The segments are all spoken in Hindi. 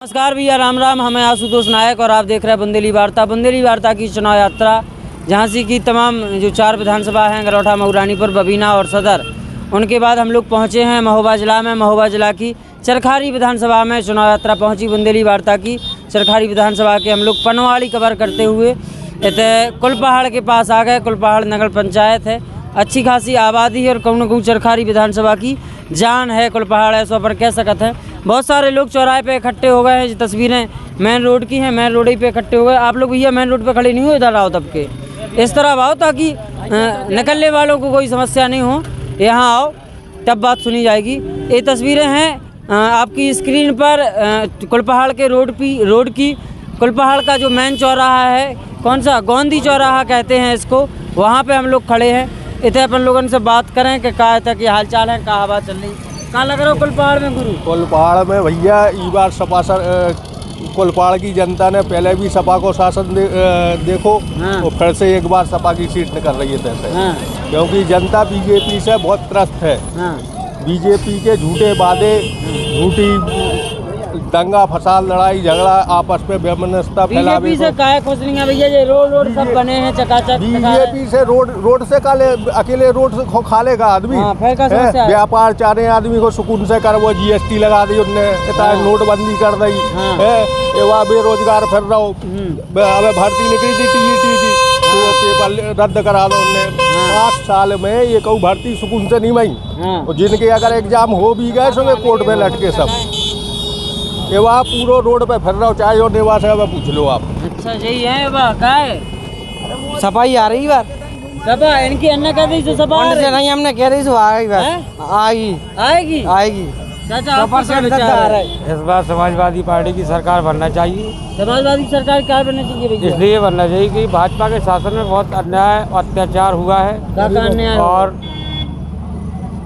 नमस्कार भैया, राम राम। हमें आशुतोष नायक और आप देख रहे हैं बुंदेली वार्ता। बुंदेली वार्ता की चुनाव यात्रा झांसी की तमाम जो 4 विधानसभा हैं, गरौठा, मऊरानीपुर, बबीना और सदर, उनके बाद हम लोग पहुंचे हैं महोबा जिला में। महोबा जिला की चरखारी विधानसभा में चुनाव यात्रा पहुंची। बुंदेली वार्ता की चरखारी विधानसभा के हम लोग पनवाड़ी कवर करते हुए कुलपहाड़ के पास आ गए। कुलपहाड़ नगर पंचायत है, अच्छी खासी आबादी है और कहूँ न कहूँ चरखारी विधानसभा की जान है। कुलपहाड़ है सो पर कह सकते हैं। बहुत सारे लोग चौराहे पे इकट्ठे हो गए हैं। ये तस्वीरें मेन रोड की हैं, मेन रोड ही पे इकट्ठे हो गए। आप लोग भैया मेन रोड पे खड़े नहीं हो, इधर आओ, तब के इस तरह आओ ताकि निकलने वालों को कोई समस्या नहीं हो। यहाँ आओ, तब बात सुनी जाएगी। ये तस्वीरें हैं आपकी स्क्रीन पर कुलपहाड़ के रोड की कुलपहाड़ का जो मेन चौराहा है, कौन सा गोंदी चौराहा कहते हैं इसको, वहाँ पे हम लोग खड़े हैं। इतने अपन लोगों से बात करें कि कहा था कि हाल चाल है, कहाँ हवा चल रही, कहाँ लग रहा हो कुलपहाड़ में गुरु? कुलपहाड़ में भैया इस बार सपा कुलपहाड़ की जनता ने पहले भी सपा को शासन देखो। हाँ। और फिर से एक बार सपा की सीट निकल रही है तैसे। हाँ। क्योंकि जनता बीजेपी से बहुत त्रस्त है। हाँ। बीजेपी के झूठे वादे, झूठी दंगा फसाद, लड़ाई झगड़ा, आपस में बेमनस्ता फैलावे। बीजेपी से काहे खुश नहीं है भैया? ये रोड सब बने हैं चकाचक। बीजेपी से रोड से अकेले रोड से खा लेगा आदमी। हाँ, व्यापार चाह रहे आदमी को सुकून से कर, वो GST लगा दी उनने, नोटबंदी कर दी है। वहाँ बेरोजगार फिर रहा हो। अबे भर्ती निकली थी TET की, तो पेपर रद्द करा दो उनने। 5 साल में ये कहूँ भर्ती सुकून से नहीं मई। और जिनके अगर एग्जाम हो भी गए सो कोर्ट में लटके सब। ये वहाँ पूरा रोड पे फिर रहा हो, चाहे जो नेवा से पूछ लो आप। अच्छा यही है वाह, का है सफाई आ रही बार सपा इनकी अन्ना कर दी, सपा से नहीं, हमने कह रही आएगी आएगी। चाचा आपका क्या विचार है? इस बार समाजवादी पार्टी की सरकार बनना चाहिए। समाजवादी सरकार क्या बनना चाहिए भैया? इसलिए बनना चाहिए कि भाजपा के शासन में बहुत अन्याय और अत्याचार हुआ है और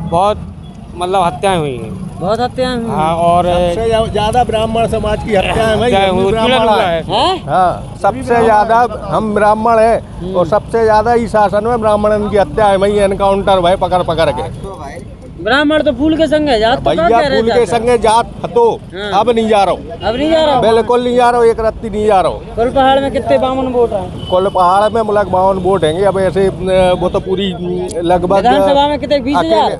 बहुत मतलब हत्याएं हुई हैं, बहुत हत्याएं हुई। हाँ, और सबसे ज्यादा ब्राह्मण समाज की हत्याएं हुई है। हाँ, सबसे ज्यादा हम ब्राह्मण है और सबसे ज्यादा इस शासन में ब्राह्मणन की हत्या है। वही एनकाउंटर भाई पकड़ के। ब्राह्मण तो फूल के संगे जात, तो भैया फूल के संगे जात हतो। अब नहीं जा रहा हूँ, अब नहीं जा रहा हूँ, बिल्कुल नहीं जा रहा हूँ, एक रत्ती नहीं जा रहा हूँ। कुलपहाड़ में कितने 52 वोट हैं? कुलपहाड़ में मुलक 52 वोट हैं। अब ऐसे वो तो पूरी लगभग विधानसभा में कितने 20,000?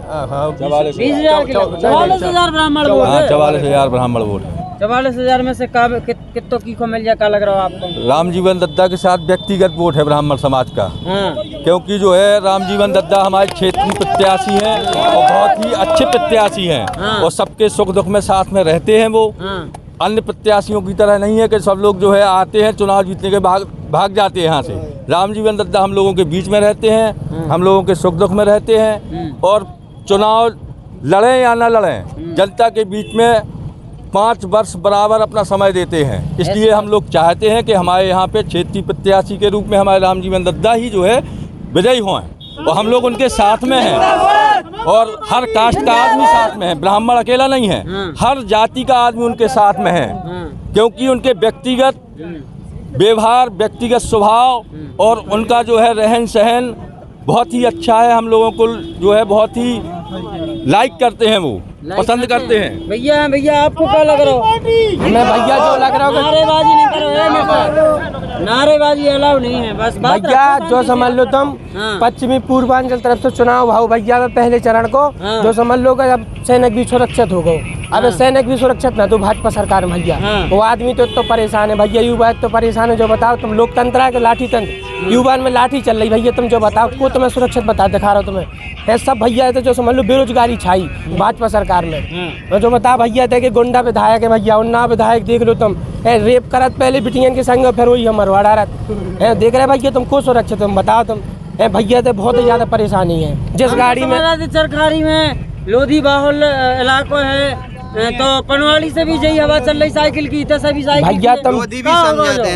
44,000 ब्राह्मण वोट है। 44,000 ब्राह्मण वोट है। 44,000 में से कितनों की को मिल जाए, क्या लग रहा हो आपको? रामजीवन दद्दा के साथ व्यक्तिगत वोट है ब्राह्मण समाज का। हाँ। क्योंकि जो है रामजीवन दद्दा हमारे क्षेत्र में प्रत्याशी हैं और बहुत ही अच्छे प्रत्याशी हैं। हाँ। और सबके सुख दुख में साथ में रहते हैं वो। हाँ। अन्य प्रत्याशियों की तरह नहीं है कि सब लोग जो है आते हैं चुनाव जीतने के भाग जाते हैं यहाँ से। रामजीवन दद्दा हम लोगों के बीच में रहते हैं, हम लोगों के सुख दुख में रहते हैं और चुनाव लड़ें या ना लड़ें जनता के बीच में 5 वर्ष बराबर अपना समय देते हैं। इसलिए हम लोग चाहते हैं कि हमारे यहाँ पे क्षेत्रीय प्रत्याशी के रूप में हमारे रामजीवन दद्दा ही जो है विजयी हों और हम लोग उनके साथ में हैं। और हर कास्ट का आदमी साथ में है, ब्राह्मण अकेला नहीं है, हर जाति का आदमी उनके साथ में है। क्योंकि उनके व्यक्तिगत व्यवहार, व्यक्तिगत स्वभाव और उनका जो है रहन सहन बहुत ही अच्छा है। हम लोगों को जो है बहुत ही लाइक करते हैं, वो पसंद करते हैं। भैया आपको क्या लग रहा हो? हमें भैया जो लग रहा होगा, नारेबाजी नहीं करो, नारेबाजी अलाउ नहीं है। बस भैया जो समझ लो तुम, पश्चिमी पूर्वांचल तरफ से चुनाव भाव भैया का पहले चरण को जो समझ लो अब सैनिक भी सुरक्षित हो गए। अब सैनिक भी सुरक्षित ना तो भाजपा सरकार में भैया वो आदमी तो परेशान है भैया। युवा तो परेशान है। जो बताओ तुम लोकतंत्र है कि लाठी तंत्र? युवा में लाठी चल रही भैया। तुम जो बताओ को तुम्हें सुरक्षित दिखा रहा हूँ तुम्हें है सब भैया है। तो जो समझ लो बेरोजगारी छाई भाजपा सरकार में। तो जो बता भैया थे कि गुंडा विधायक है भैया, उन्ना विधायक देख लो तुम रेप करत पहले बिटियन के संग, फिर वही हमर वाड़ारत है। देख रहे भैया तुम को सुरक्षित तुम बताओ तुम है भैया। तो बहुत ज्यादा परेशानी है। जिस गाड़ी में चरखारी में लोधी बाहुल इलाकों है तो पनवाड़ी से भी यही हवा चल रही साइकिल की, इधर भी साइकिल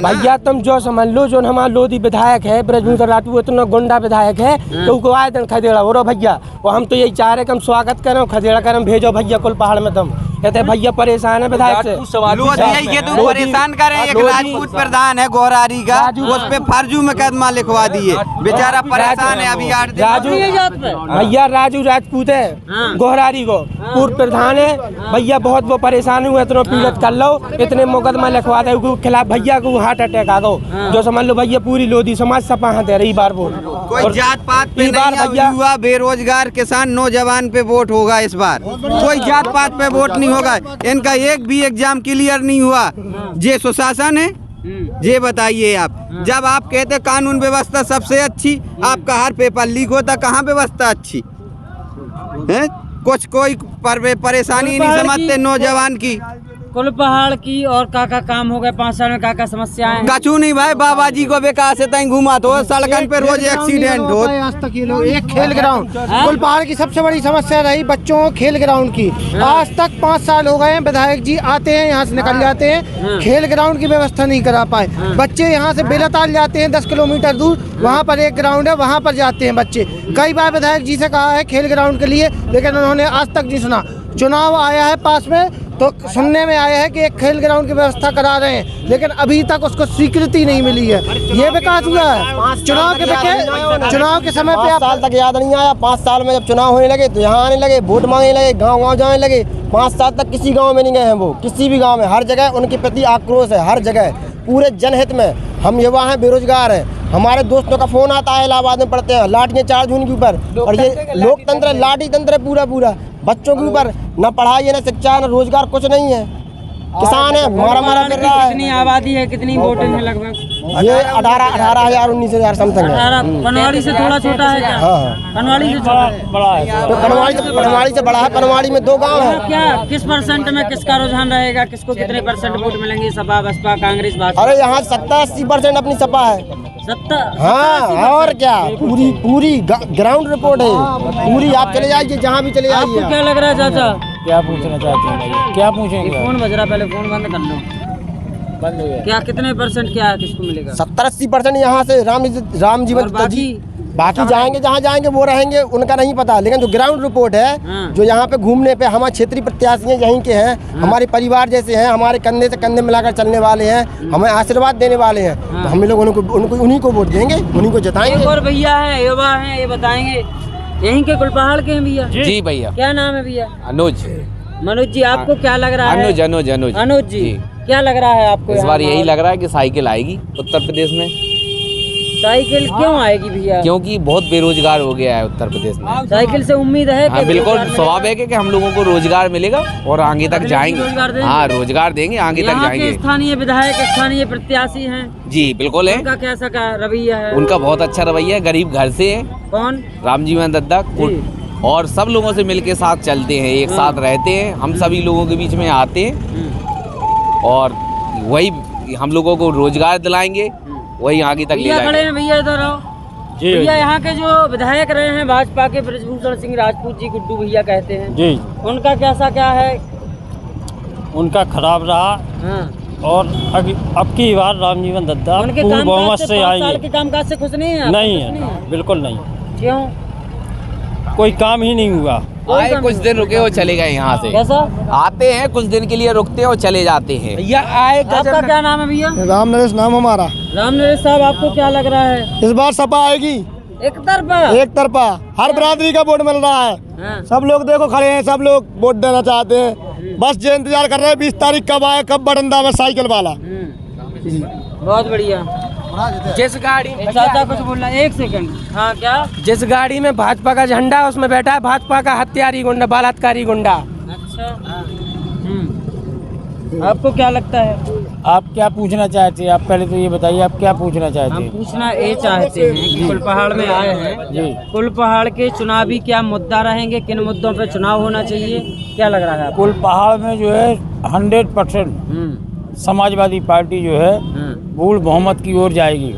भैया तुम जो समझ लो जो हमारा लोधी विधायक है ब्रजभूषण राठौर इतना गुंडा विधायक है तो उसको आए दिन खदेड़ा हो रहा भैया। और हम तो यही चाह रहे कि हम स्वागत करें, खदेड़ा करें, भेजो भैया कुलपहाड़ में तुम कहते हैं भैया परेशान है विधायक से। ये तो परेशान करे, एक राजपूत प्रधान है गोरारी का, उस पे फर्जू मुकदमा लिखवा दिए, बेचारा परेशान है अभी 8 दिन। राजू भैया राजू राजपूत है गोहरारी को पूर्व प्रधान है भैया, बहुत वो परेशान हुए, इतना पीड़ित कर लो, इतने मुकदमा लिखवा दे खिलाफ भैया को हार्ट अटैक आ गो, जो समझ लो भैया पूरी लोधी समाज सपा दे रही बार वोट। कोई जात पात पे नहीं, युवा बेरोजगार किसान नौजवान पे वोट होगा इस बार, कोई जात पात पे वोट नहीं होगा। इनका एक भी एग्जाम क्लियर नहीं हुआ, ये सुशासन है? ये बताइए आप, जब आप कहते कानून व्यवस्था सबसे अच्छी, आपका हर पेपर लीक होता, कहाँ व्यवस्था अच्छी है? कुछ कोई परेशानी नहीं समझते नौजवान की। कुल पहाड़ की और काका काम हो गए 5 साल में, काका समस्याएं कछु नहीं भाई, बाबा जी को विकास है तहीं घुमा तो सड़कन पे रोज एक्सीडेंट हो। आज तक ये लोग एक खेल ग्राउंड, कुल पहाड़ की सबसे बड़ी समस्या रही बच्चों को खेल ग्राउंड की। आज तक 5 साल हो गए हैं, विधायक जी आते हैं यहाँ से निकल जाते हैं, खेल ग्राउंड की व्यवस्था नहीं करा पाए। बच्चे यहाँ से बेलताल जाते हैं 10 किलोमीटर दूर, वहाँ पर एक ग्राउंड है, वहाँ पर जाते हैं बच्चे। कई बार विधायक जी से कहा है खेल ग्राउंड के लिए, लेकिन उन्होंने आज तक नहीं सुना। चुनाव आया है पास में तो सुनने में आया है कि एक खेल ग्राउंड की व्यवस्था करा रहे हैं, लेकिन अभी तक उसको स्वीकृति नहीं मिली है। ये विकास हुआ है चुनाव के समय पे? 5 साल तक याद नहीं आया। 5 साल में जब चुनाव होने लगे तो यहाँ आने लगे, वोट मांगने लगे, गांव-गांव जाने लगे। 5 साल तक किसी गांव में नहीं गए हैं वो, किसी भी गांव में। हर जगह उनके प्रति आक्रोश है, हर जगह पूरे जनहित में। हम युवा हैं, बेरोजगार हैं, हमारे दोस्तों का फोन आता है, इलाहाबाद में पढ़ते हैं, लाठियाँ चार्ज उनके ऊपर, और ये लोकतंत्र है, लाठी तंत्र है पूरा बच्चों के ऊपर। न पढ़ाई है, न शिक्षा है, न रोजगार, कुछ नहीं है। किसान है, मारा कर रहा है। कितनी आबादी है, कितनी वोटिंग है लगभग? ये 18,000 19,000 समथिंग है। पनवाड़ी से थोड़ा छोटा है क्या? हाँ, पनवाड़ी से बड़ा है। तो पनवाड़ी से बड़ा है। पनवाड़ी में 2 गांव है। क्या किस परसेंट में किसका रुझान रहेगा, किसको कितने % वोट मिलेंगे? सपा, बसपा, कांग्रेस, भाजपा? अरे यहाँ 70-80% अपनी सपा है। 70? हाँ, और क्या, पूरी ग्राउंड रिपोर्ट है पूरी। आप चले जाइए जहाँ भी चले आपको जाइए। क्या लग रहा है चाचा? क्या पूछना चाहते हैं? क्या पूछेंगे? फोन बज रहा, पहले फोन बंद कर लो। बंद हो गया। क्या कितने % क्या है, किसको मिलेगा? 70-80% यहाँ से राम जीवन बाकी जाएंगे जहाँ जाएंगे वो रहेंगे, उनका नहीं पता। लेकिन जो ग्राउंड रिपोर्ट है, जो यहाँ पे घूमने पे हमारे क्षेत्रीय प्रत्याशी हैं, यहीं के हैं, हमारे परिवार जैसे हैं, हमारे कंधे से कंधे मिलाकर चलने वाले हैं, हमें आशीर्वाद देने वाले हैं, तो हम लोग उनको उन्हीं को वोट देंगे, उन्हीं को जिताएंगे। एक और भैया है, युवा है, ये बताएंगे यहीं के कुलपहाड़ के हैं भैया? जी भैया। क्या नाम है भैया? अनुज। मनोज जी, आपको क्या लग रहा है? अनुज जी, क्या लग रहा है आपको? इस बार यही लग रहा है कि साइकिल आएगी उत्तर प्रदेश में। साइकिल क्यों आएगी भैया? क्योंकि बहुत बेरोजगार हो गया है उत्तर प्रदेश में। साइकिल से उम्मीद है? हाँ, बिल्कुल स्वाभाविक है कि हम लोगों को रोजगार मिलेगा और आगे तक जाएंगे। हाँ, रोजगार देंगे, आगे तक जाएंगे। स्थानीय विधायक, स्थानीय प्रत्याशी हैं जी, बिल्कुल है। उनका कैसा रवैया है? उनका बहुत अच्छा रवैया है। गरीब घर से है। कौन? रामजीवन दद्दा। और सब लोगों से मिलके साथ चलते हैं, एक साथ रहते हैं, हम सभी लोगों के बीच में आते हैं और वही हम लोगों को रोजगार दिलाएंगे, वही आगे तक ले जाएंगे। खड़े हैं भैया, इधर आओ भैया। यहाँ के जो विधायक रहे हैं भाजपा के, बृजभूषण सिंह राजपूत जी, गुड्डू भैया कहते हैं जी, उनका कैसा क्या है? उनका खराब रहा। और अब की बार रामजीवन दद्दा पूर्ण बहुमत से आएंगे। साल के कामकाज से खुश नहीं है? नहीं है, बिल्कुल नहीं। क्यों? कोई काम ही नहीं हुआ। आए कुछ दिन रुके और चले गए यहाँ से। कैसा? आते हैं कुछ दिन के लिए, रुकते हैं और चले जाते हैं। भैया आए। आपका क्या नाम है भैया? राम नरेश नाम हमारा। राम नरेश साहब, आपको क्या लग रहा है? इस बार सपा आएगी एक तरफा। हर बरादरी का वोट मिल रहा है। सब लोग देखो खड़े हैं, सब लोग वोट देना चाहते हैं। बस ये इंतजार कर रहे हैं 20 तारीख कब आए, कब बरंदा में साइकिल वाला। बहुत बढ़िया। जिस गाड़ी चाचा कुछ बोल रहा है, 1 सेकंड। हाँ, क्या? जिस गाड़ी में भाजपा का झंडा है उसमें बैठा है भाजपा का हत्यारी गुंडा, बलात्कारी गुंडा। अच्छा। आपको क्या लगता है? आप क्या पूछना चाहते हैं? आप पहले तो ये बताइए, आप क्या पूछना चाहते हम हैं? पूछना ये चाहते हैं कि कुलपहाड़ में आए हैं जी, कुलपहाड़ के चुनावी क्या मुद्दा रहेंगे, किन मुद्दों पे चुनाव होना चाहिए, क्या लग रहा है आपको? कुलपहाड़ में जो है 100% समाजवादी पार्टी जो है पूर्ण बहुमत की ओर जाएगी।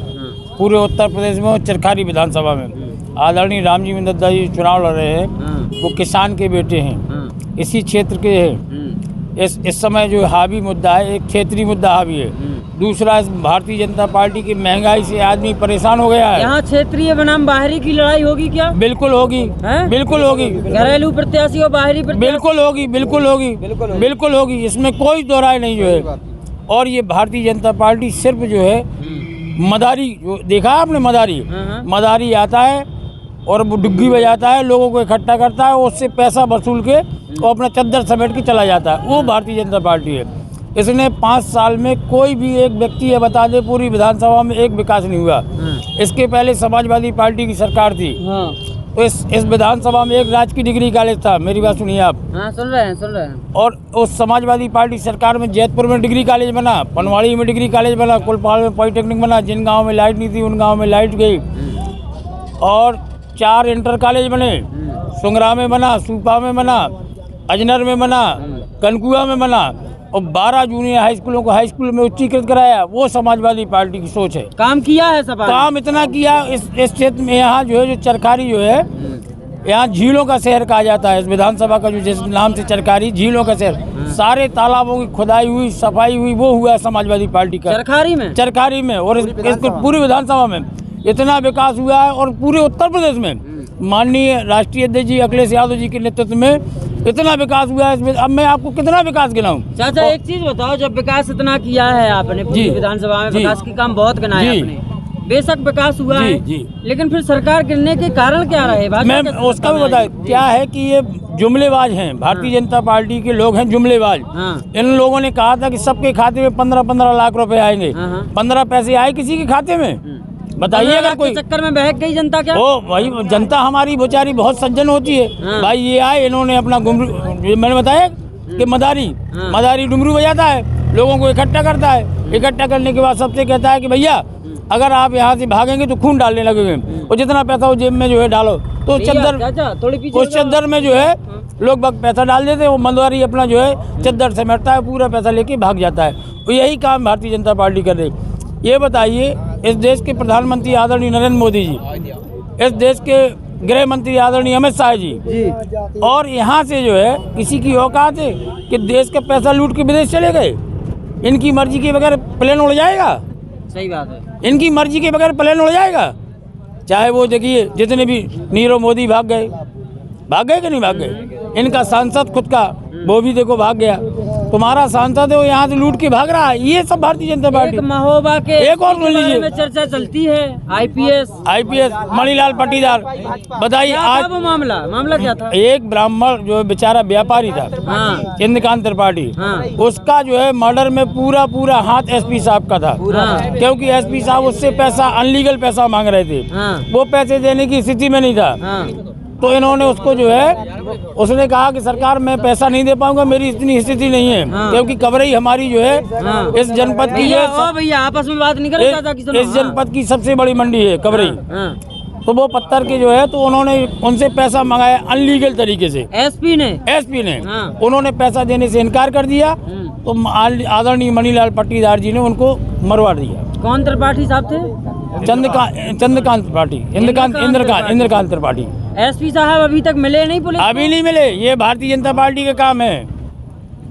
पूरे उत्तर प्रदेश में और चरखारी विधानसभा में आदरणीय रामजीवन दद्दा जी चुनाव लड़ रहे हैं। वो किसान के बेटे हैं, इसी क्षेत्र के हैं। इस समय जो हावी मुद्दा है, एक क्षेत्रीय मुद्दा हावी है। दूसरा इस भारतीय जनता पार्टी की महंगाई से आदमी परेशान हो गया है। यहाँ क्षेत्रीय बनाम बाहरी की लड़ाई होगी क्या? बिल्कुल होगी, बिल्कुल होगी। घरेलू प्रत्याशी और बाहरी प्रत्याशी? बिल्कुल होगी, बिल्कुल होगी, बिल्कुल होगी, इसमें कोई दो राय नहीं जो है। और ये भारतीय जनता पार्टी सिर्फ जो है मदारी, जो देखा आपने मदारी आता है और वो डुग्गी बजाता है, लोगों को इकट्ठा करता है, उससे पैसा वसूल के और अपना चद्दर समेट के चला जाता है, वो भारतीय जनता पार्टी है। इसने 5 साल में कोई भी एक व्यक्ति ये बता दे पूरी विधानसभा में एक विकास नहीं हुआ। इसके पहले समाजवादी पार्टी की सरकार थी, तो इस विधानसभा में एक राजकीय डिग्री कॉलेज था। मेरी बात सुनिए आप। हाँ, सुन रहे हैं। और उस समाजवादी पार्टी सरकार में जैतपुर में डिग्री कॉलेज बना, पनवाड़ी में डिग्री कॉलेज बना, कुलपहाड़ में पॉलिटेक्निक बना, जिन गाँव में लाइट नहीं थी उन गाँव में लाइट गई, और 4 इंटर कॉलेज बने, सुंगरा में बना, सूपा में बना, अजनर में बना, कनकुआ में बना, और 12 जूनियर हाई स्कूलों को हाई स्कूल में उच्चीकृत कराया। वो समाजवादी पार्टी की सोच है। काम किया है सब, काम इतना किया इस क्षेत्र में। यहाँ जो है जो चरखारी जो है, यहाँ झीलों का शहर कहा जाता है। इस विधानसभा का जो जिस नाम से चरखारी, झीलों का शहर, सारे तालाबों की खुदाई हुई, सफाई हुई, वो हुआ समाजवादी पार्टी का चरखारी में। और इसको पूरी विधानसभा में इतना विकास हुआ है, और पूरे उत्तर प्रदेश में माननीय राष्ट्रीय अध्यक्ष जी अखिलेश यादव जी के नेतृत्व में इतना विकास हुआ है। अब मैं आपको कितना विकास गिनाऊं? चाचा एक चीज बताओ, जब विकास इतना किया है आपने पूरी विधानसभा में, विकास के काम बहुत गिनाए आपने, बेशक विकास हुआ है, लेकिन फिर सरकार गिरने के कारण क्या रहे? मैं उसका भी बताया क्या है कि ये जुमलेबाज हैं, भारतीय जनता पार्टी के लोग हैं जुमलेबाज। इन लोगों ने कहा था कि सबके खाते में 15-15 लाख रुपए आएंगे। 15 पैसे आए किसी के खाते में? बताइए। अगर कोई चक्कर में बहक गई जनता क्या? ओ भाई, जनता हमारी बेचारी बहुत सज्जन होती है। भाई ये आए, इन्होंने अपना मैंने बताया कि मदारी डुमरू बजाता है, लोगों को इकट्ठा करता है। इकट्ठा करने के बाद सबसे कहता है कि भैया अगर आप यहाँ से भागेंगे तो खून डालने लगेंगे, और जितना पैसा हो जेब में जो है डालो। तो उस चद्दर में जो है लोग पैसा डाल देते हैं, वो मदारी अपना जो है चद्दर समेटता है, पूरा पैसा लेके भाग जाता है। तो यही काम भारतीय जनता पार्टी कर रही। ये बताइए, इस देश के प्रधानमंत्री आदरणीय नरेंद्र मोदी जी, इस देश के गृह मंत्री आदरणीय अमित शाह जी, और यहाँ से जो है किसी की औकात है कि देश का पैसा लूट के विदेश चले गए? इनकी मर्जी के बगैर प्लेन उड़ जाएगा? सही बात है। इनकी मर्जी के बगैर प्लेन उड़ जाएगा? चाहे वो देखिए जितने भी नीरव मोदी भाग गए कि नहीं भाग गए? इनका सांसद खुद का वो भी देखो भाग गया। तुम्हारा सांसद है वो यहाँ से लूट के भाग रहा है। ये सब भारतीय जनता पार्टी। एक महोबा के एक और सुन लीजिए, में चर्चा चलती है, आईपीएस मणिलाल पाटीदार। बताइए आज वो मामला क्या था? एक ब्राह्मण जो बेचारा व्यापारी था, चंद्रकांत त्रिपाठी, उसका जो है मर्डर में पूरा हाथ एसपी साहब का था, क्योंकि एसपी साहब उससे पैसा अनलीगल पैसा मांग रहे थे, वो पैसे देने की स्थिति में नहीं था। तो इन्होंने उसको जो है, उसने कहा कि सरकार मैं पैसा नहीं दे पाऊंगा, मेरी इतनी स्थिति नहीं है, क्योंकि कबरई हमारी जो है इस जनपद की भैया आपस में बात नहीं करता, इस जनपद की सबसे बड़ी मंडी है कबरई। तो वो पत्थर के जो है, तो उन्होंने उनसे पैसा मंगाया अनलीगल तरीके से। एसपी ने उन्होंने पैसा देने से इनकार कर दिया, तो आदरणीय मणिलाल पाटीदार जी ने उनको मरवा दिया। कौन त्रिपाठी साहब थे? चंद्रकांत त्रिपाठी, इंद्रकांत त्रिपाठी। एसपी साहब अभी तक मिले नहीं? पुलिस अभी नहीं मिले। ये भारतीय जनता पार्टी का काम है,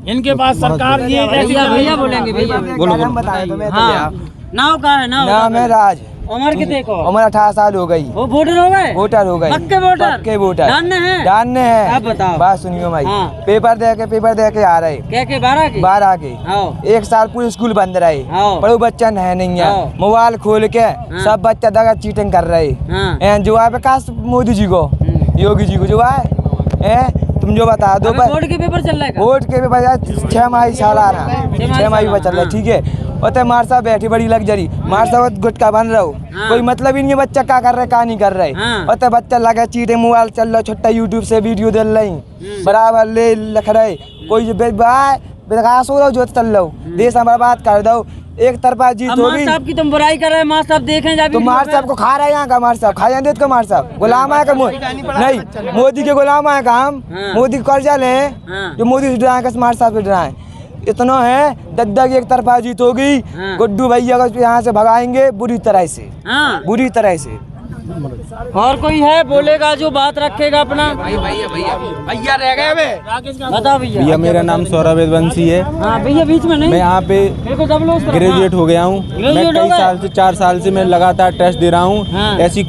इनके पास सरकार ये भैया बोलेंगे। भैया नाव का है? नाम है राज। उम्र कितने को? उम्र 18 साल हो गई। वो वोटर हो गए? पक्के वोटर डालने हैं। आप बताओ। बात सुनियो भाई, पेपर दे के आ रहे। क्या 12 के 1 साल पूरे स्कूल बंद रहे, पर वो बच्चा है नहीं है। मोबाइल खोल के सब बच्चा दगा चीटिंग कर रहे। जो है विकास मोदी जी को, योगी जी को जो है, तुम जो बता दो। वोट के पेपर चल रहा है? वोट के पेपर 6 माह साल आ रहा है, 6 माह पेपर चल रहा है। ठीक है, और मार साहब बैठी बड़ी लग्जरी, मार साहब गुटका बन रहा हो, कोई मतलब ही नहीं है बच्चा क्या कर रहा है क्या नहीं कर रहे। और बच्चा लगा चीटे, मोबाइल चल रहा, छोटा यूट्यूब से वीडियो दे रही, बराबर ले लख रहे। कोई विकास हो रहा जो चल रहा, देश बर्बाद कर दो। एक तरफा जीत होगी। साहब की तुम बुराई कर रहे हैं, मार साहब देखें तो मार साहब को खा रहे हैं यहाँ का, मार साहब खा जाते का, मार साहब गुलाम है का? नहीं, मोदी के गुलाम है का हम? मोदी का कर्जा ले जो मोदी से डराए, मार साहब से डराए। इतना है, दद्दा की एक तरफा जीत होगी। गुड्डू भैया को यहाँ से भगाएंगे बुरी तरह से, बुरी तरह से। और कोई है बोलेगा जो बात रखेगा अपना? भैया रह गए वे। बता भैया। भैया मेरा नाम सौरभ वंशी है। हाँ भैया बीच में नहीं, मैं यहाँ पे ग्रेजुएट हो गया हूँ। मैं कई साल से 4 साल से मैं लगातार टेस्ट दे रहा हूँ। हाँ। ऐसी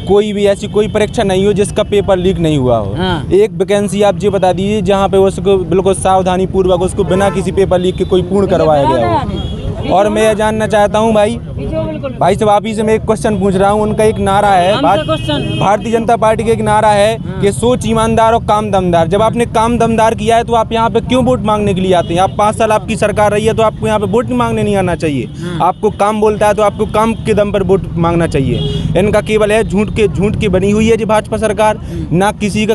कोई परीक्षा नहीं हो जिसका पेपर लीक नहीं हुआ हो। हाँ। एक वैकेंसी आप जी बता दीजिए जहाँ पे उसको बिल्कुल सावधानी पूर्वक उसको बिना किसी पेपर लीक के कोई पूर्ण करवाया गया हो। और मैं यह जानना चाहता हूँ भाई साहब आप ही से मैं एक क्वेश्चन पूछ रहा हूँ। उनका एक नारा है, भारतीय जनता पार्टी का एक नारा है कि सोच ईमानदार और काम दमदार। जब आपने काम दमदार किया है तो आप यहाँ पे क्यों वोट मांगने के लिए आते हैं? आप 5 साल आपकी सरकार रही है तो आपको यहाँ पे वोट मांगने नहीं आना चाहिए। आपको काम बोलता है तो आपको काम के दम पर वोट मांगना चाहिए। इनका केवल है झूठ की बनी हुई है जो भाजपा सरकार, ना किसी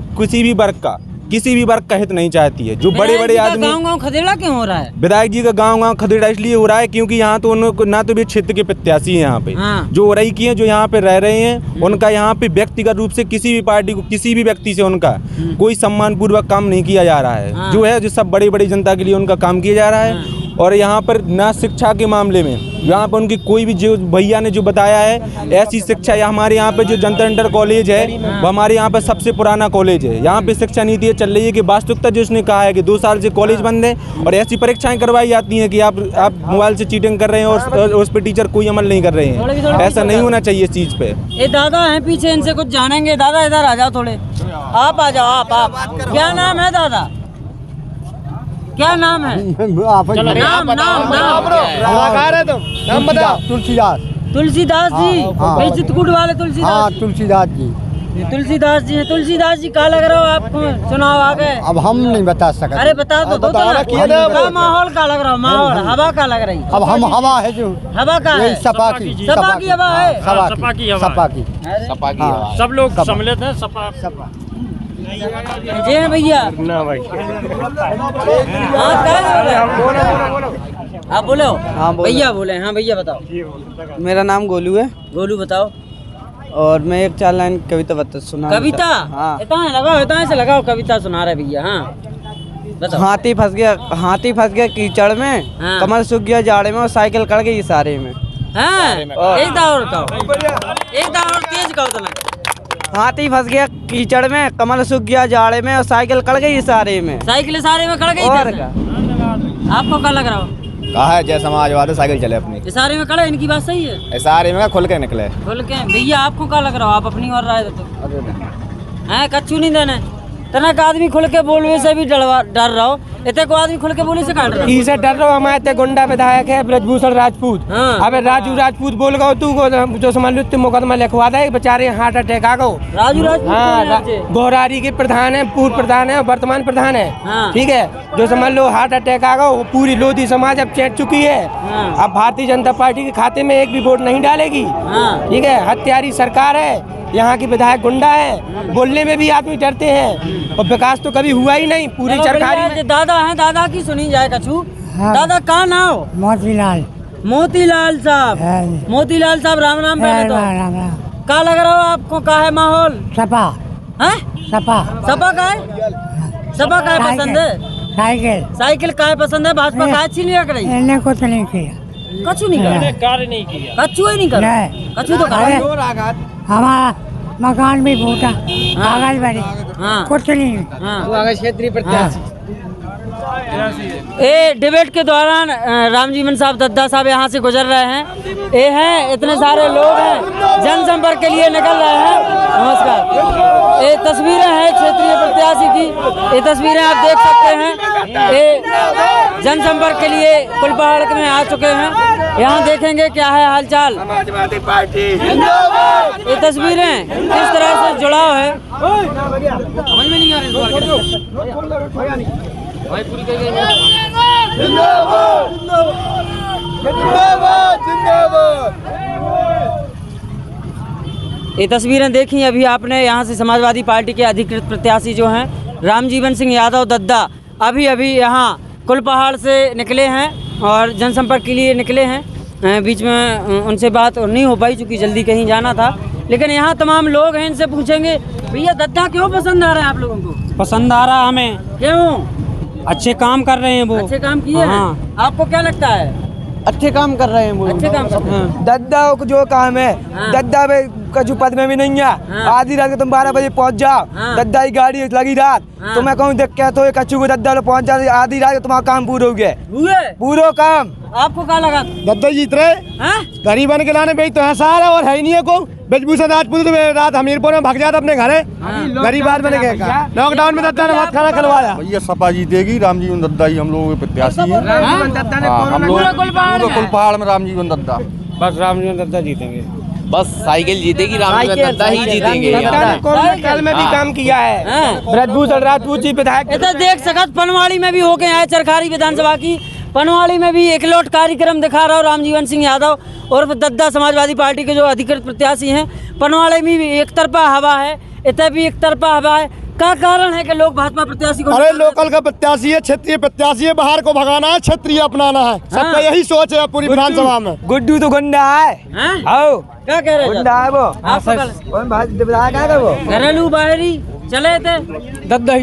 किसी भी वर्ग का हित नहीं चाहती है। जो बड़े बड़े आदमी गाँव खदेड़ा क्यों हो रहा है? विधायक जी का गाँव खदेड़ा इसलिए हो रहा है क्योंकि यहाँ तो उनको ना तो भी क्षेत्र के प्रत्याशी हैं यहाँ पे। हाँ। जो ओरई की हैं जो यहाँ पे रह रहे हैं उनका यहाँ पे व्यक्तिगत रूप से किसी भी पार्टी को किसी भी व्यक्ति से उनका कोई सम्मान पूर्वक काम नहीं किया जा रहा है। हाँ। जो सब बड़ी बड़ी जनता के लिए उनका काम किया जा रहा है। और यहाँ पर ना शिक्षा के मामले में यहाँ पर उनकी कोई भी जो भैया ने जो बताया है ऐसी शिक्षा हमारे यहाँ पे जो जंतर मंतर कॉलेज है वो हमारे यहाँ पे सबसे पुराना कॉलेज है। यहाँ पे शिक्षा नीति ये चल रही है कि वास्तविकता जो उसने कहा है कि 2 साल से कॉलेज बंद है और ऐसी परीक्षाएं करवाई जाती हैं कि आप मोबाइल से चीटिंग कर रहे हैं और उस पर टीचर कोई अमल नहीं कर रहे हैं। ऐसा नहीं होना चाहिए इस चीज़ पे। ये दादा हैं पीछे, इनसे कुछ जानेंगे। दादा इधर आ जाओ थोड़े, आप आ जाओ। आप क्या नाम है दादा? क्या नाम है? नाम बताओ। तुलसीदास जी, भाई चित्रकूट वाले तुलसीदास। तुलसीदास जी। तुलसीदास जी हैं। तुलसीदास जी क्या लग रहा हो आपको? चुनाव आ गए, अब हम नहीं बता सकते। अरे बता दो क्या माहौल का लग रहा हो? माहौल हवा का लग रही? अब हम हवा है जो हवा का है, सपा की हवा है। सपा की सब लोग सम्मिलित हैं। सपा जी भैया ना भाई। आप बोलो। हाँ, बोलो। भैया बोले। हाँ भैया बताओ। मेरा नाम गोलू है गोलू बताओ। और मैं एक 4 लाइन कविता सुना। कविता? हाँ। इतना से लगाओ कविता सुना रहे भैया। हाँ बताओ। हाथी फंस गया कीचड़ में, हाँ। कमर सूख गया जाड़े में और साइकिल कड़ गई इशारे में। हाँ एक दावर तेज कहो तो। हाथी फंस गया कीचड़ में, कमर सूख गया जाड़े में और साइकिल कड़ गई इशारे में। साइकिल इशारे में खड़ गई। और का आपको क्या लग रहा हो? कहा है जय समाजवाद है, साइकिल चले अपनी। इशारे में खड़े, इनकी बात सही है। इशारे में खुल के निकले। बोल के भैया आपको क्या लग रहा हो? आप अपनी और राय दो। हैं कच्चू नहीं देने तनक आदमी खुल के बोलने से भी डर रहा हो। इतने को आदमी खुल के बोलने से काट रहा है। इसे डर रहा हूँ। हमारे इतने गुंडा विधायक है ब्रजभूषण राजपूत। हाँ। अबे राजू राजपूत बोल गो तू को जो समझ लो मुकदमा लिखवा दे, बेचारे हार्ट अटैक आ गो। राजू राजपूत हाँ, गोहरारी के प्रधान है, पूर्व प्रधान है, वर्तमान प्रधान है। हाँ। ठीक है, जो समझ लो हार्ट अटैक आ गो। पूरी लोधी समाज अब चेत चुकी है। हाँ। अब भारतीय जनता पार्टी के खाते में एक भी वोट नहीं डालेगी। हाँ। ठीक है, हत्यारी सरकार है, यहाँ की विधायक गुंडा है, बोलने में भी आदमी डरते हैं और विकास तो कभी हुआ ही नहीं पूरी सरकारी में। दादा है, दादा की सुनी जाए कछू। दादा का नाम? मोतीलाल। मोतीलाल साहब। मोतीलाल साहब राम राम। पहले तो क्या लग रहा हो आपको? का है माहौल? सपा हैं? सपा सपा का है? सपा का है पसंद है? साइकिल साइकिल का है पसंद है? भाजपा का अच्छी नहीं लग रही? इन्हें कुछ नहीं किया, कछु नहीं कर कार्य नहीं किया। कछु ही नहीं कर कछु तो कर। हमारा मकान भी फूटा, कागज बने, हाँ। कुछ नहीं। हाँ। क्षेत्रीय प्रत्याशी। ये डिबेट के दौरान रामजीवन साहब दद्दा साहब यहाँ से गुजर रहे हैं। ये हैं इतने सारे लोग हैं जनसंपर्क के लिए निकल रहे हैं। नमस्कार। ये तस्वीरें हैं क्षेत्रीय प्रत्याशी की। ये तस्वीरें आप देख सकते हैं। ये जनसंपर्क के लिए कुलपहाड़ में आ चुके हैं। यहाँ देखेंगे क्या है हालचाल। समाजवादी पार्टी ये तस्वीरें किस तरह से जुड़ाव है समझ में नहीं आ रही। ये तस्वीरें देखी अभी आपने। यहाँ से समाजवादी पार्टी के अधिकृत प्रत्याशी जो हैं रामजीवन सिंह यादव दद्दा अभी यहाँ कुलपहाड़ से निकले हैं और जनसंपर्क के लिए निकले हैं। बीच में उनसे बात नहीं हो पाई चूँकि जल्दी कहीं जाना था। लेकिन यहाँ तमाम लोग हैं, इनसे पूछेंगे भैया दद्दा क्यों पसंद आ रहा है आप लोगों को? पसंद आ रहा हमें। क्यों? अच्छे काम कर रहे हैं वो। अच्छे काम किए हैं। आपको क्या लगता है? अच्छे काम कर रहे हैं वो। अच्छे काम कर रहे हैं। दद्दा को जो काम है, हाँ। दद्दा में कछु पद में भी नहीं है। आधी रात को तुम 12 बजे पहुंच जाओ, दद्दा की गाड़ी लगी रात, तो मैं कहूँ देख क्या तो कछु को दद्दा पहुंच जाओ, आधी रात को तुम्हारा काम पूरा हो गया, पूरा काम। आपको क्या लगा? दद्दा जीत रहे गरीबन के लाने बेच तो है सारा और है ही नहीं है को ब्रजभूषण राजपूत रात हमीरपुर में भाग जाता अपने घर है। गरीब आदमी ने क्या लॉकडाउन में दद्दा ने बहुत खाना खिलवाया। भैया सपा जीतेगी, रामजीवन दद्दा ही हम लोगों के प्रत्याशी है। हम लोग कुलपहाड़ में रामजीवन दद्दा, बस रामजीवन दद्दा जीतेंगे। बस साइकिल जीतेगी, रामजीवन दद्दा ही जीतेंगे। कल में भी काम किया है ब्रजभूषण राजपूत जी विधायक। देख सकत पनवाड़ी में भी होके आए चरखारी विधानसभा की, पनवाड़ी में भी एक लौट कार्यक्रम दिखा रहा हूँ रामजीवन सिंह यादव और दद्दा समाजवादी पार्टी के जो अधिकृत प्रत्याशी हैं। पनवाड़ी में भी एक तरफा हवा है, इतना भी एक तरफा हवा है। क्या कारण है कि लोग भाजपा प्रत्याशी को? अरे लोकल का प्रत्याशी है, क्षेत्रीय प्रत्याशी है, बाहर को भगाना है, क्षेत्रीय अपनाना है, सबका यही सोच है पूरी विधानसभा में। गुड्डू तो गुंडा है, क्या कह रहे हैं? गुंडा है वो, घरेलू बाहरी चले थे दद्दा